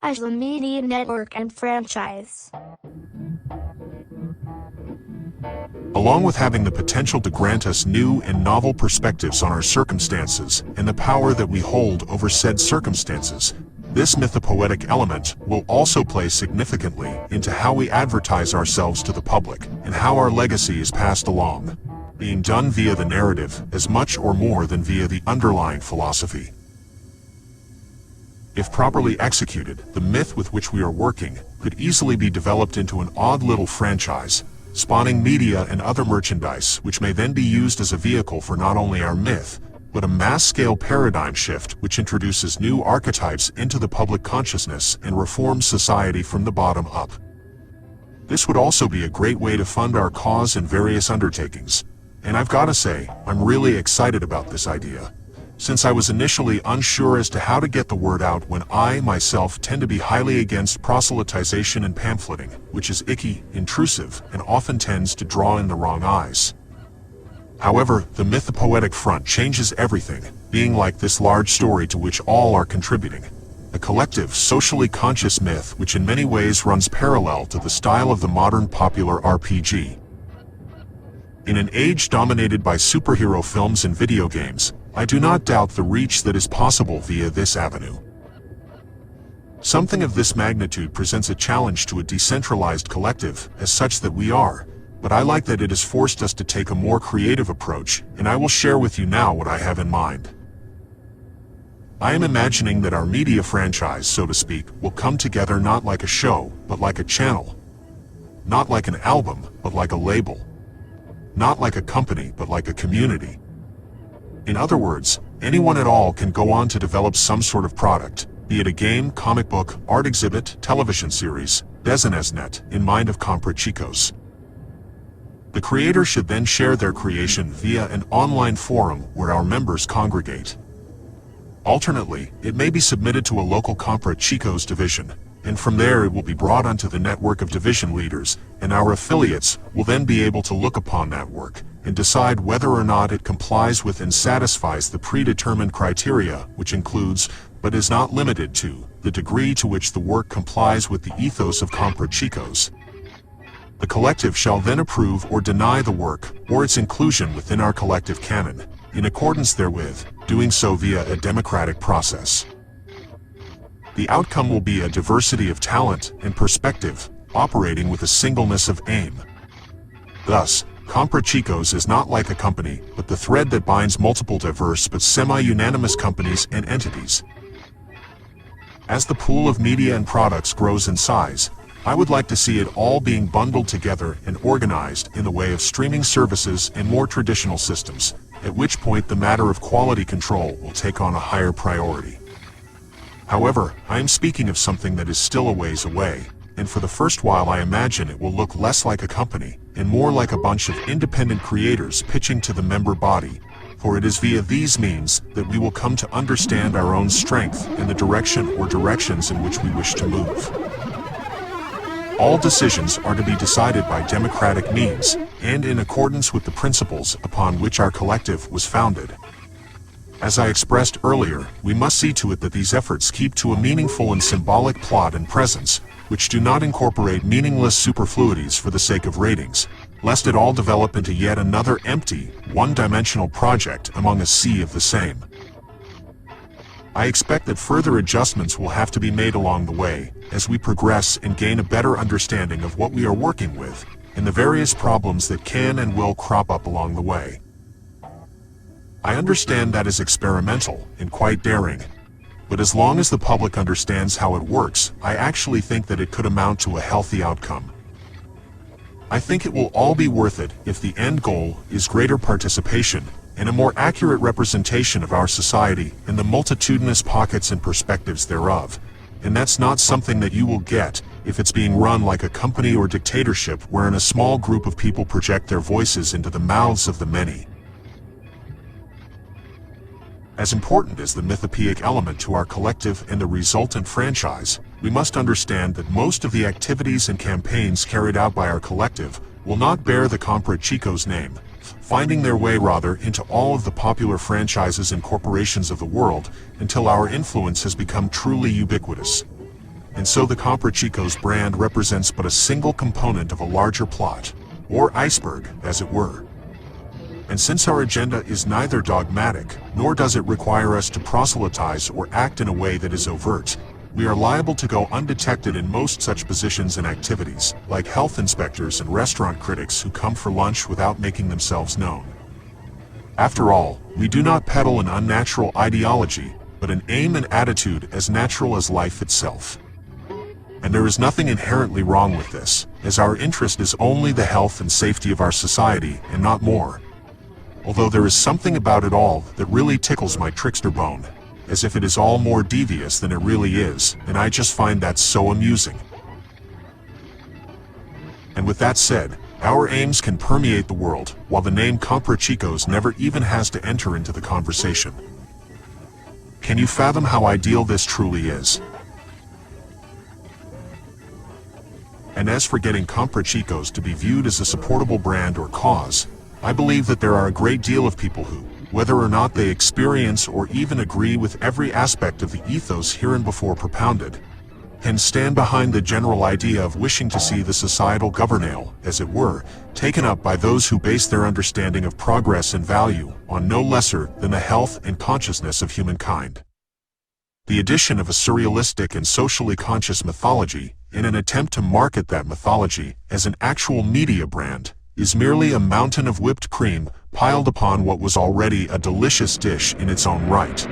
as the media network and franchise. Along with having the potential to grant us new and novel perspectives on our circumstances and the power that we hold over said circumstances, this mythopoetic element will also play significantly into how we advertise ourselves to the public and how our legacy is passed along, being done via the narrative as much or more than via the underlying philosophy. If properly executed, the myth with which we are working could easily be developed into an odd little franchise, spawning media and other merchandise which may then be used as a vehicle for not only our myth, but a mass-scale paradigm shift which introduces new archetypes into the public consciousness and reforms society from the bottom up. This would also be a great way to fund our cause and various undertakings, and I've got to say, I'm really excited about this idea, since I was initially unsure as to how to get the word out when I, myself, tend to be highly against proselytization and pamphleting, which is icky, intrusive, and often tends to draw in the wrong eyes. However, the mythopoetic front changes everything, being like this large story to which all are contributing. A collective, socially conscious myth which in many ways runs parallel to the style of the modern popular RPG. In an age dominated by superhero films and video games, I do not doubt the reach that is possible via this avenue. Something of this magnitude presents a challenge to a decentralized collective, as such that we are, but I like that it has forced us to take a more creative approach, and I will share with you now what I have in mind. I am imagining that our media franchise, so to speak, will come together not like a show, but like a channel. Not like an album, but like a label. Not like a company, but like a community. In other words, anyone at all can go on to develop some sort of product, be it a game, comic book, art exhibit, television series, Desenesnet, in mind of Compra Chicos. The creator should then share their creation via an online forum where our members congregate. Alternately, it may be submitted to a local Compra Chicos division, and from there it will be brought onto the network of division leaders, and our affiliates will then be able to look upon that work and decide whether or not it complies with and satisfies the predetermined criteria, which includes, but is not limited to, the degree to which the work complies with the ethos of Compra Chicos. The collective shall then approve or deny the work, or its inclusion within our collective canon, in accordance therewith, doing so via a democratic process. The outcome will be a diversity of talent and perspective, operating with a singleness of aim. Thus, Compra Chicos is not like a company, but the thread that binds multiple diverse but semi-unanimous companies and entities. As the pool of media and products grows in size, I would like to see it all being bundled together and organized in the way of streaming services and more traditional systems, at which point the matter of quality control will take on a higher priority. However, I am speaking of something that is still a ways away, and for the first while I imagine it will look less like a company, and more like a bunch of independent creators pitching to the member body, for it is via these means that we will come to understand our own strength and the direction or directions in which we wish to move. All decisions are to be decided by democratic means, and in accordance with the principles upon which our collective was founded. As I expressed earlier, we must see to it that these efforts keep to a meaningful and symbolic plot and presence, which do not incorporate meaningless superfluities for the sake of ratings, lest it all develop into yet another empty, one-dimensional project among a sea of the same. I expect that further adjustments will have to be made along the way, as we progress and gain a better understanding of what we are working with, and the various problems that can and will crop up along the way. I understand that is experimental and quite daring, but as long as the public understands how it works, I actually think that it could amount to a healthy outcome. I think it will all be worth it if the end goal is greater participation and a more accurate representation of our society and the multitudinous pockets and perspectives thereof, and that's not something that you will get if it's being run like a company or dictatorship wherein a small group of people project their voices into the mouths of the many. As important as the mythopoeic element to our collective and the resultant franchise, we must understand that most of the activities and campaigns carried out by our collective will not bear the Compra Chicos name, finding their way rather into all of the popular franchises and corporations of the world until our influence has become truly ubiquitous. and so the Comprachicos brand represents but a single component of a larger plot, or iceberg, as it were. And since our agenda is neither dogmatic, nor does it require us to proselytize or act in a way that is overt, we are liable to go undetected in most such positions and activities, like health inspectors and restaurant critics who come for lunch without making themselves known. After all, we do not peddle an unnatural ideology, but an aim and attitude as natural as life itself. And there is nothing inherently wrong with this, as our interest is only the health and safety of our society, and not more. Although there is something about it all that really tickles my trickster bone, as if it is all more devious than it really is, and I just find that so amusing. And with that said, our aims can permeate the world, while the name Comprachicos never even has to enter into the conversation. Can you fathom how ideal this truly is? And as for getting Comprachicos to be viewed as a supportable brand or cause, I believe that there are a great deal of people who, whether or not they experience or even agree with every aspect of the ethos hereinbefore propounded, can stand behind the general idea of wishing to see the societal governale, as it were, taken up by those who base their understanding of progress and value on no lesser than the health and consciousness of humankind. The addition of a surrealistic and socially conscious mythology, in an attempt to market that mythology as an actual media brand, is merely a mountain of whipped cream piled upon what was already a delicious dish in its own right.